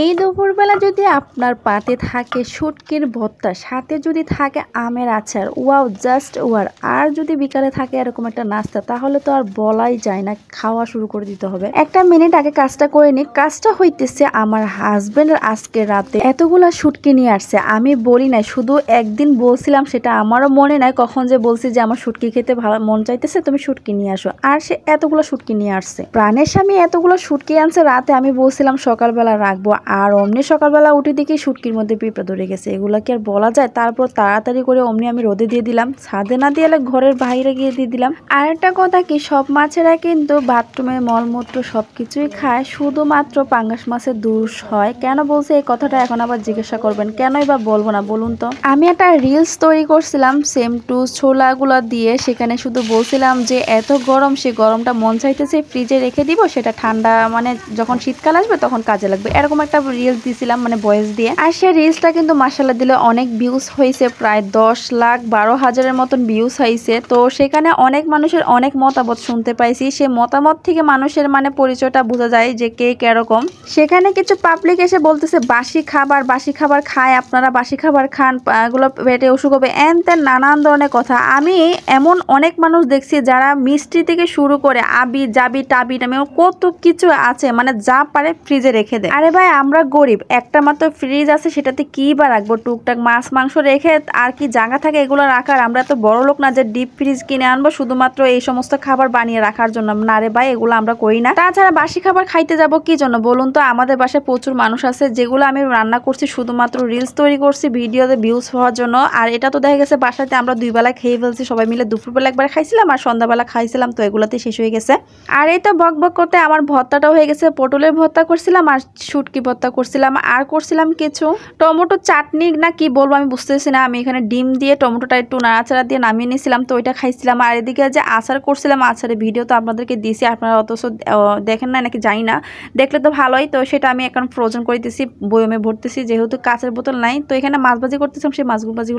এই দুপুরবেলা যদি আপনার পাতে থাকে শুটকির ভর্তা, সাথে যদি থাকে আমের আচার, ওয়াও জাস্ট ওয়ার। আর যদি বিকালে থাকে এরকম একটা নাস্তা, তাহলে তো আর বলাই যায় না, খাওয়া শুরু করে দিতে হবে। একটা মিনিট আগে কাজটা করে নিই। কাজটা হইতেছে আমার হাজবেন্ড আজকে রাতে এতগুলা শুটকি নিয়ে আসছে। আমি বলি নাই, শুধু একদিন বলছিলাম, সেটা আমারও মনে নাই কখন যে বলছি যে আমার শুটকি খেতে ভালো মন চাইতেছে, তুমি শুটকি নিয়ে আসো। আর সে এতগুলো শুটকি নিয়ে আসছে। প্রাণের স্বামী এতগুলো শুটকি আনছে রাতে। আমি বলছিলাম সকালবেলা রাখবো, আর অমনি সকালবেলা উঠে দেখি শুটকির মধ্যে পিঁপড়া ধরে গেছে। এগুলা কি আর বলা যায়? তারপর তাড়াতাড়ি করে অমনি আমি রোদে দিয়ে দিলাম, ছাদে না দিয়ে ঘরের বাইরে গিয়ে দিয়ে দিলাম। আর একটা কথা কি, সব মাছেরা কিন্তু বাথরুমে মলমূত্র সবকিছুই খায়, শুধুমাত্র পাঙ্গাস মাছের দোষ হয়। কেন বলছে এই কথাটা এখন আবার জিজ্ঞাসা করবেন, কেনই বা বলবো না বলুন তো। আমি একটা রিলস তৈরি করছিলাম সেম টু ছোলাগুলো দিয়ে, সেখানে শুধু বলছিলাম যে এত গরম, সে গরমটা মন চাইতেছে ফ্রিজে রেখে দিব, সেটা ঠান্ডা মানে যখন শীতকাল আসবে তখন কাজে লাগবে, এরকম একটা রিলস দিছিলাম, মানে ভয়েস দিয়ে। আর সেই রিলসটা কিন্তু মাশাআল্লাহ দিলে অনেক ভিউজ হয়েছে, প্রায় 10,12,000-এর মতন ভিউজ হয়েছে। তো সেখানে অনেক মানুষের অনেক মতামত শুনতে পাইছি। সে মতামত থেকে মানুষের মানে পরিচয়টা বোঝা যায় যে কে কেরকম। সেখানে কিছু পাবলিক এসে বলতেছে বাসি খাবার খায়, আপনারা বাসি খাবার খান, এগুলো পেটে অসুখ হবে, এন তেন নানান ধরনের কথা। আমি এমন অনেক মানুষ দেখছি যারা মিষ্টি থেকে শুরু করে আবি জাবি টাবি টামি কত কিছু আছে, মানে যা পারে ফ্রিজে রেখে দেয়। আরে ভাই, আমরা গরিব, একটা মাত্র ফ্রিজ আছে, সেটাতে কি বা রাখবো? টুকটাক মাছ মাংস রেখে আর কি জায়গা থাকে এগুলো রাখার? আমরা তো বড় লোক না যে ডিপ ফ্রিজ কিনে আনবো শুধুমাত্র এই সমস্ত খাবার বানিয়ে রাখার জন্য। না রে ভাই, এগুলো আমরা করি না। তাছাড়া বাসি খাবার খাইতে যাব কি জন্য বলুন তো? আমাদের বাসায় প্রচুর মানুষ আছে, যেগুলো আমি রান্না করছি শুধুমাত্র রিলস তৈরি করছি ভিডিওতে ভিউজ হওয়ার জন্য। আর এটা তো দেখা গেছে বাসাতে আমরা 2 বেলা খেয়ে ফেলছি, সবাই মিলে দুপুরবেলা একবার খাইছিলাম আর সন্ধ্যাবেলা খাইছিলাম, তো এগুলাতে শেষ হয়ে গেছে। আর এই তো বক বক করতে আমার ভর্তাটাও হয়ে গেছে। পটলের ভর্তা করছিলাম আর শুটকি ভর্তা করছিলাম, আর করছিলাম কিছু টমেটো চাটনি না কি বলবো আমি বুঝতেছি না। আমি এখানে ডিম দিয়ে টমেটোটা একটু নাড়াচাড়া দিয়ে নামিয়ে নিয়েছিলাম, তো ওইটা খাইছিলাম। আর এদিকে যে আচার করছিলাম, আচারের ভিডিও তো আপনাদেরকে দিয়েছি, আপনারা অথচ দেখেন না নাকি জানি না, দেখলে তো ভালোই। তো সেটা আমি এখন ফ্রোজেন করে দিয়েছি, বয়মে ভরতেছি, যেহেতু কাঁচের বোতল নাই। তো এখানে মাছ ভাজি করতেছিলাম, সেই মাছ ভাজি